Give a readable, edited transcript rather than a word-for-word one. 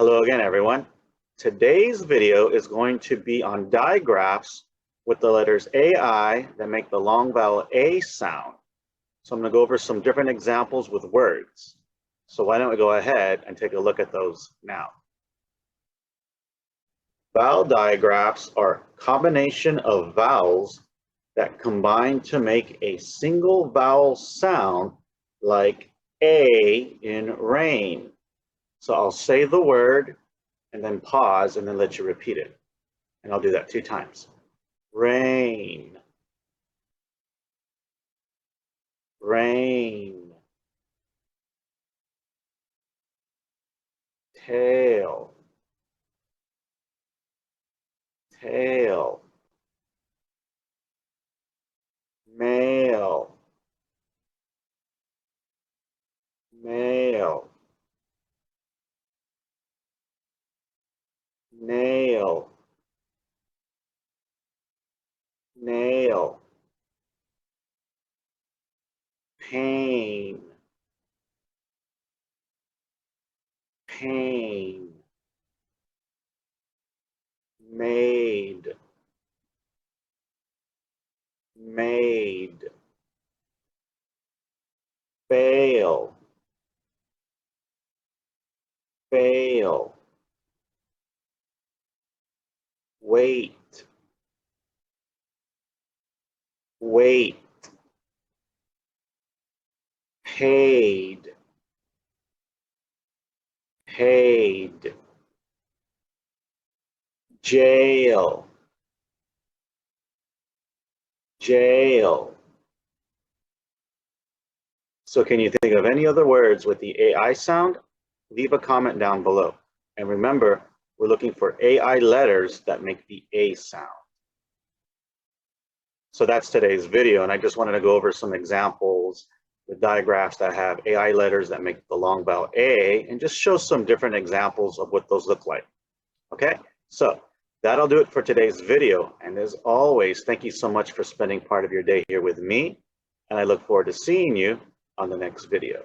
Hello again, everyone. Today's video is going to be on digraphs with the letters AI that make the long vowel A sound. So I'm going to go over some different examples with words. So why don't we go ahead and take a look at those now. Vowel digraphs are a combination of vowels that combine to make a single vowel sound like A in rain. So I'll say the word and then pause and then let you repeat it. And I'll do that 2 times. Rain, rain. Tail, tail. Male, male. Nail, nail. Pain, pain. Made, made. Fail, fail. Wait, wait. Paid, paid. Jail, jail. So can you think of any other words with the AI sound? Leave a comment down below. And remember, we're looking for AI letters that make the A sound. So that's today's video, and I just wanted to go over some examples with digraphs that have AI letters that make the long vowel A, and just show some different examples of what those look like. Okay, so that'll do it for today's video. And as always, thank you so much for spending part of your day here with me, and I look forward to seeing you on the next video.